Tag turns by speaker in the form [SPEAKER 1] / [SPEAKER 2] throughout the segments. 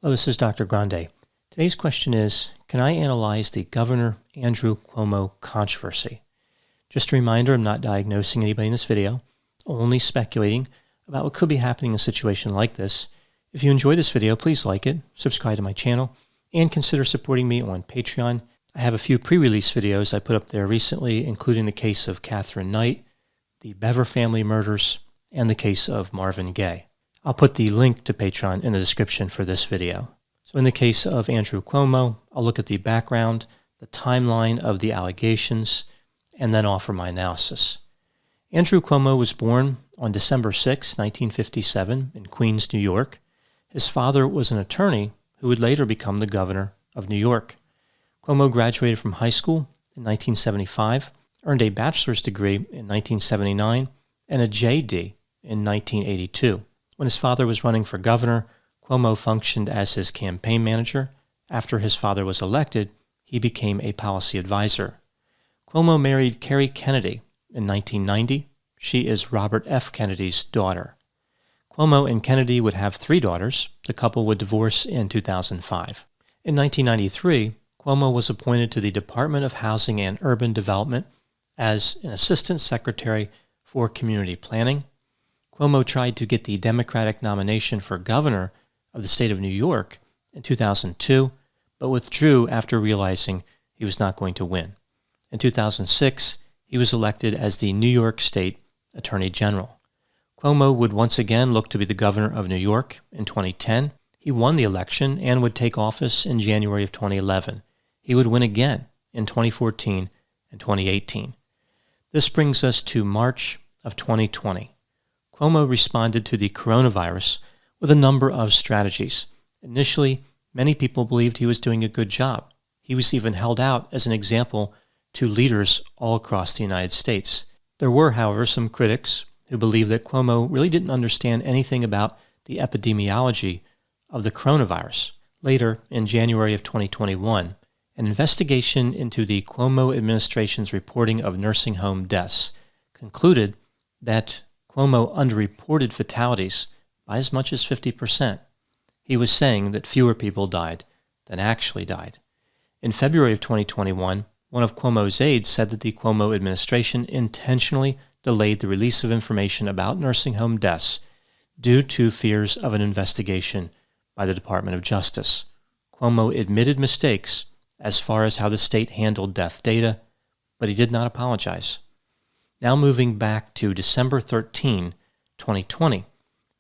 [SPEAKER 1] Hello, this is Dr. Grande. Today's question is, can I analyze the Governor Andrew Cuomo controversy? Just a reminder, I'm not diagnosing anybody in this video, only speculating about what could be happening in a situation like this. If you enjoy this video, please like it, subscribe to my channel, and consider supporting me on Patreon. I have a few pre-release videos I put up there recently, including the case of Catherine Knight, the Bever family murders, and the case of Marvin Gaye. I'll put the link to Patreon in the description for this video. So in the case of Andrew Cuomo, I'll look at the background, the timeline of the allegations, and then offer my analysis. Andrew Cuomo was born on December 6, 1957 in Queens, New York. His father was an attorney who would later become the governor of New York. Cuomo graduated from high school in 1975, earned a bachelor's degree in 1979, and a JD in 1982. When his father was running for governor, Cuomo functioned as his campaign manager. After his father was elected, he became a policy advisor. Cuomo married Kerry Kennedy in 1990. She is Robert F. Kennedy's daughter. Cuomo and Kennedy would have 3 daughters. The couple would divorce in 2005. In 1993, Cuomo was appointed to the Department of Housing and Urban Development as an assistant secretary for community planning. Cuomo tried to get the Democratic nomination for governor of the state of New York in 2002, but withdrew after realizing he was not going to win. In 2006, he was elected as the New York State Attorney General. Cuomo would once again look to be the governor of New York in 2010. He won the election and would take office in January of 2011. He would win again in 2014 and 2018. This brings us to March of 2020. Cuomo responded to the coronavirus with a number of strategies. Initially, many people believed he was doing a good job. He was even held out as an example to leaders all across the United States. There were, however, some critics who believed that Cuomo really didn't understand anything about the epidemiology of the coronavirus. Later, in January of 2021, an investigation into the Cuomo administration's reporting of nursing home deaths concluded that Cuomo underreported fatalities by as much as 50%. He was saying that fewer people died than actually died. In February of 2021, one of Cuomo's aides said that the Cuomo administration intentionally delayed the release of information about nursing home deaths due to fears of an investigation by the Department of Justice. Cuomo admitted mistakes as far as how the state handled death data, but he did not apologize. Now moving back to December 13, 2020,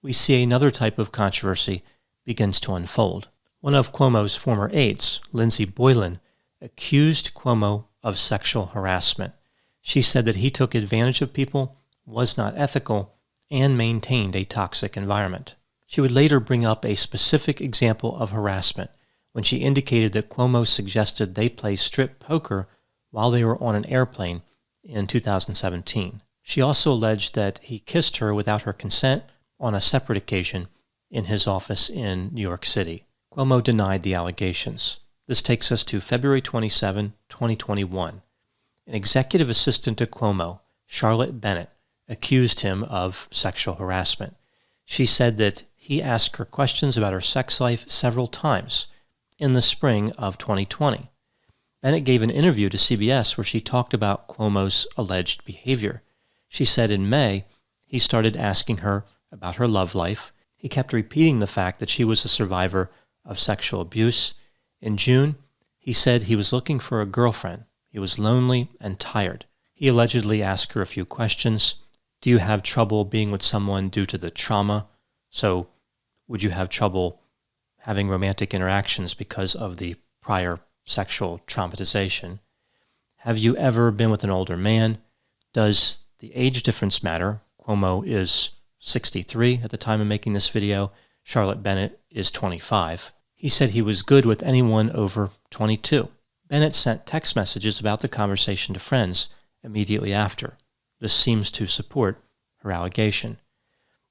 [SPEAKER 1] we see another type of controversy begins to unfold. One of Cuomo's former aides, Lindsay Boylan, accused Cuomo of sexual harassment. She said that he took advantage of people, was not ethical, and maintained a toxic environment. She would later bring up a specific example of harassment when she indicated that Cuomo suggested they play strip poker while they were on an airplane in 2017. She also alleged that he kissed her without her consent on a separate occasion in his office in New York City. Cuomo denied the allegations. This takes us to February 27, 2021. An executive assistant to Cuomo, Charlotte Bennett, accused him of sexual harassment. She said that he asked her questions about her sex life several times in the spring of 2020. Bennett gave an interview to CBS where she talked about Cuomo's alleged behavior. She said in May, he started asking her about her love life. He kept repeating the fact that she was a survivor of sexual abuse. In June, he said he was looking for a girlfriend. He was lonely and tired. He allegedly asked her a few questions. Do you have trouble being with someone due to the trauma? So would you have trouble having romantic interactions because of the prior sexual traumatization? Have you ever been with an older man? Does the age difference matter? Cuomo is 63 at the time of making this video. Charlotte Bennett is 25. He said he was good with anyone over 22. Bennett sent text messages about the conversation to friends immediately after. This seems to support her allegation.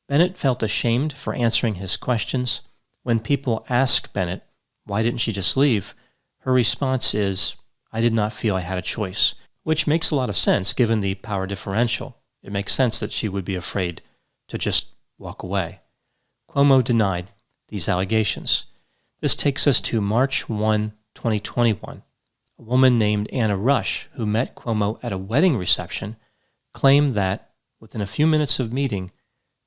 [SPEAKER 1] Bennett felt ashamed for answering his questions. When people ask Bennett, why didn't she just leave? Her response is, I did not feel I had a choice, which makes a lot of sense given the power differential. It makes sense that she would be afraid to just walk away. Cuomo denied these allegations. This takes us to March 1, 2021. A woman named Anna Rush, who met Cuomo at a wedding reception, claimed that, within a few minutes of meeting,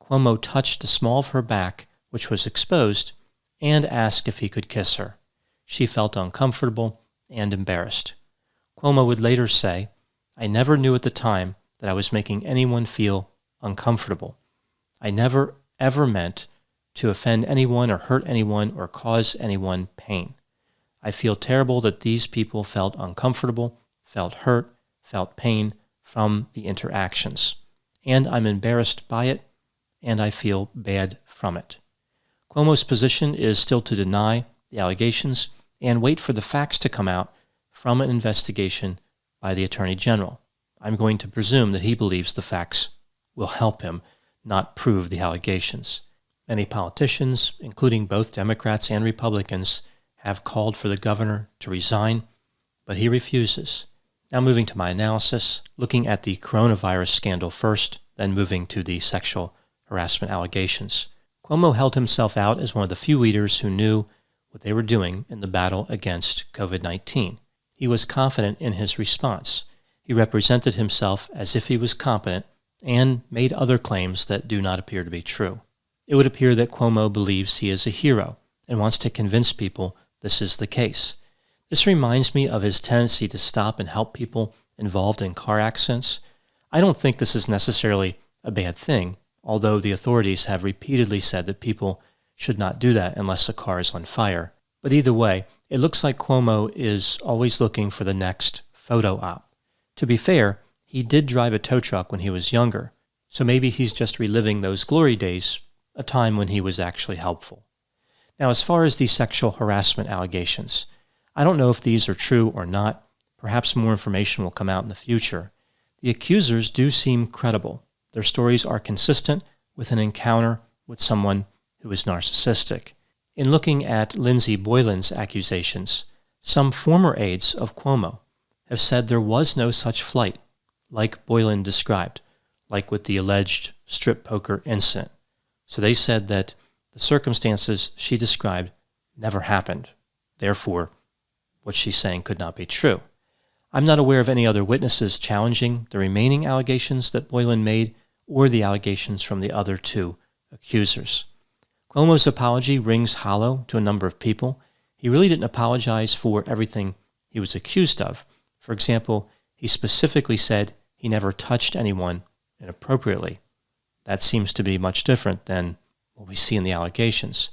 [SPEAKER 1] Cuomo touched the small of her back, which was exposed, and asked if he could kiss her. She felt uncomfortable and embarrassed. Cuomo would later say, "I never knew at the time that I was making anyone feel uncomfortable. I never ever meant to offend anyone or hurt anyone or cause anyone pain. I feel terrible that these people felt uncomfortable, felt hurt, felt pain from the interactions. And I'm embarrassed by it, and I feel bad from it." Cuomo's position is still to deny the allegations and wait for the facts to come out from an investigation by the Attorney General. I'm going to presume that he believes the facts will help him, not prove the allegations. Many politicians, including both Democrats and Republicans, have called for the governor to resign, but he refuses. Now moving to my analysis, looking at the coronavirus scandal first, then moving to the sexual harassment allegations. Cuomo held himself out as one of the few leaders who knew what they were doing in the battle against COVID-19. He was confident in his response. He represented himself as if he was competent and made other claims that do not appear to be true. It would appear that Cuomo believes he is a hero and wants to convince people this is the case. This reminds me of his tendency to stop and help people involved in car accidents. I don't think this is necessarily a bad thing, although the authorities have repeatedly said that people should not do that unless a car is on fire. But either way, it looks like Cuomo is always looking for the next photo op. To be fair, he did drive a tow truck when he was younger, so maybe he's just reliving those glory days, a time when he was actually helpful. Now, as far as these sexual harassment allegations, I don't know if these are true or not. Perhaps more information will come out in the future. The accusers do seem credible. Their stories are consistent with an encounter with someone who is narcissistic. In looking at Lindsey Boylan's accusations, some former aides of Cuomo have said there was no such flight, like Boylan described, like with the alleged strip poker incident. So they said that the circumstances she described never happened. Therefore, what she's saying could not be true. I'm not aware of any other witnesses challenging the remaining allegations that Boylan made or the allegations from the other two accusers. Cuomo's apology rings hollow to a number of people. He really didn't apologize for everything he was accused of. For example, he specifically said he never touched anyone inappropriately. That seems to be much different than what we see in the allegations.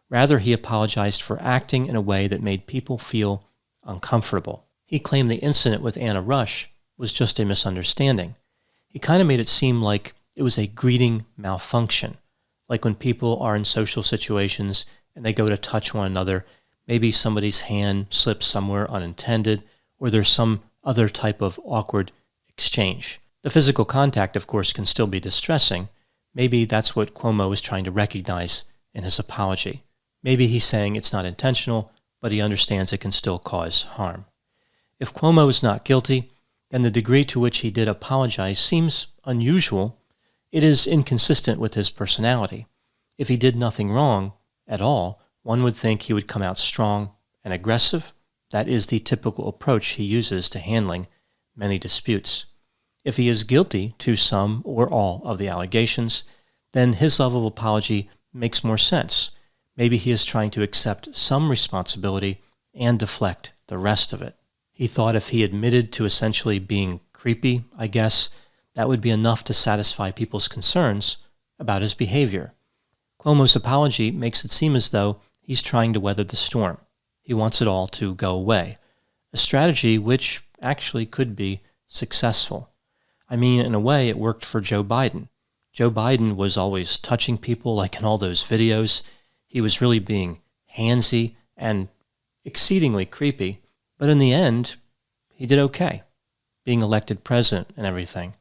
[SPEAKER 1] Rather, he apologized for acting in a way that made people feel uncomfortable. He claimed the incident with Anna Rush was just a misunderstanding. He kind of made it seem like it was a greeting malfunction, like when people are in social situations and they go to touch one another, maybe somebody's hand slips somewhere unintended, or there's some other type of awkward exchange. The physical contact, of course, can still be distressing. Maybe that's what Cuomo is trying to recognize in his apology. Maybe he's saying it's not intentional, but he understands it can still cause harm. If Cuomo is not guilty, then the degree to which he did apologize seems unusual. It is inconsistent with his personality. If he did nothing wrong at all, one would think he would come out strong and aggressive. That is the typical approach he uses to handling many disputes. If he is guilty to some or all of the allegations, then his level of apology makes more sense. Maybe he is trying to accept some responsibility and deflect the rest of it. He thought if he admitted to essentially being creepy, I guess, that would be enough to satisfy people's concerns about his behavior. Cuomo's apology makes it seem as though he's trying to weather the storm. He wants it all to go away, a strategy which actually could be successful. I mean, in a way, it worked for Joe Biden. Joe Biden was always touching people, like in all those videos. He was really being handsy and exceedingly creepy. But in the end, he did okay, being elected president and everything.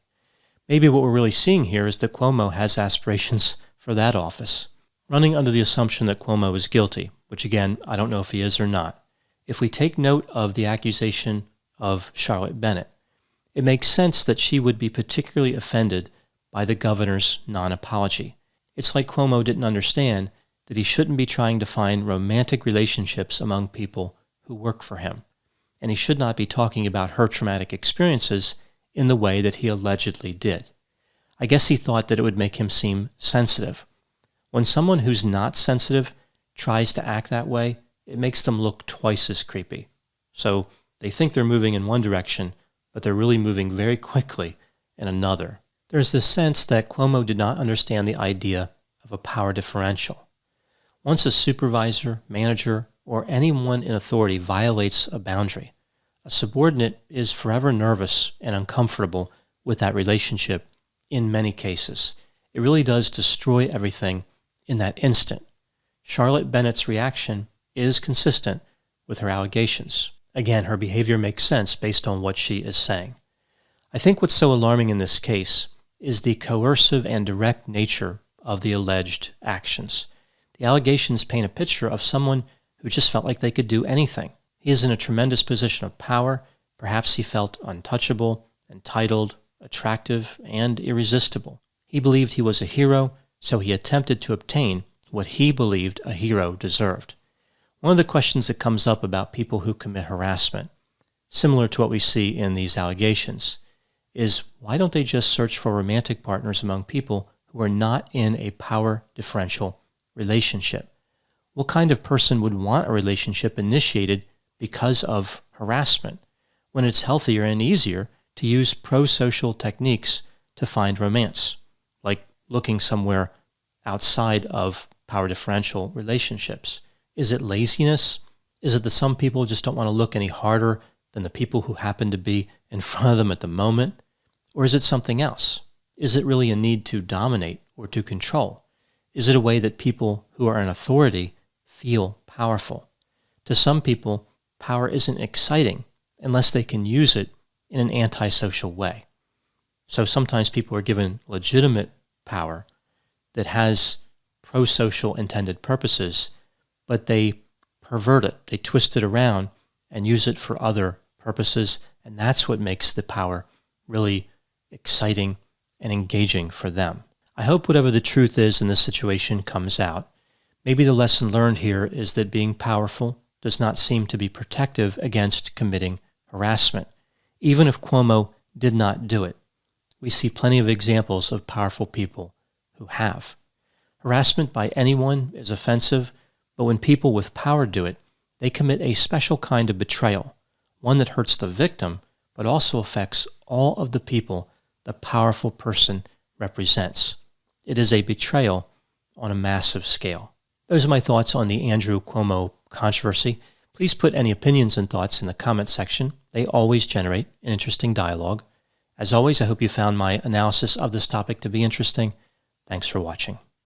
[SPEAKER 1] Maybe what we're really seeing here is that Cuomo has aspirations for that office. Running under the assumption that Cuomo is guilty, which again, I don't know if he is or not. If we take note of the accusation of Charlotte Bennett, it makes sense that she would be particularly offended by the governor's non-apology. It's like Cuomo didn't understand that he shouldn't be trying to find romantic relationships among people who work for him, and he should not be talking about her traumatic experiences in the way that he allegedly did. I guess he thought that it would make him seem sensitive. When someone who's not sensitive tries to act that way, it makes them look twice as creepy. So they think they're moving in one direction, but they're really moving very quickly in another. There's this sense that Cuomo did not understand the idea of a power differential. Once a supervisor, manager, or anyone in authority violates a boundary, a subordinate is forever nervous and uncomfortable with that relationship in many cases. It really does destroy everything in that instant. Charlotte Bennett's reaction is consistent with her allegations. Again, her behavior makes sense based on what she is saying. I think what's so alarming in this case is the coercive and direct nature of the alleged actions. The allegations paint a picture of someone who just felt like they could do anything. He is in a tremendous position of power. Perhaps he felt untouchable, entitled, attractive, and irresistible. He believed he was a hero, so he attempted to obtain what he believed a hero deserved. One of the questions that comes up about people who commit harassment, similar to what we see in these allegations, is why don't they just search for romantic partners among people who are not in a power differential relationship? What kind of person would want a relationship initiated because of harassment, when it's healthier and easier to use pro-social techniques to find romance, like looking somewhere outside of power differential relationships? Is it laziness? Is it that some people just don't want to look any harder than the people who happen to be in front of them at the moment? Or is it something else? Is it really a need to dominate or to control? Is it a way that people who are in authority feel powerful? To some people, power isn't exciting unless they can use it in an antisocial way. So sometimes people are given legitimate power that has pro-social intended purposes, but they pervert it, they twist it around and use it for other purposes, and that's what makes the power really exciting and engaging for them. I hope whatever the truth is in this situation comes out. Maybe the lesson learned here is that being powerful does not seem to be protective against committing harassment, even if Cuomo did not do it. We see plenty of examples of powerful people who have. Harassment by anyone is offensive, but when people with power do it, they commit a special kind of betrayal, one that hurts the victim, but also affects all of the people the powerful person represents. It is a betrayal on a massive scale. Those are my thoughts on the Andrew Cuomo controversy. Please put any opinions and thoughts in the comment section. They always generate an interesting dialogue. As always, I hope you found my analysis of this topic to be interesting. Thanks for watching.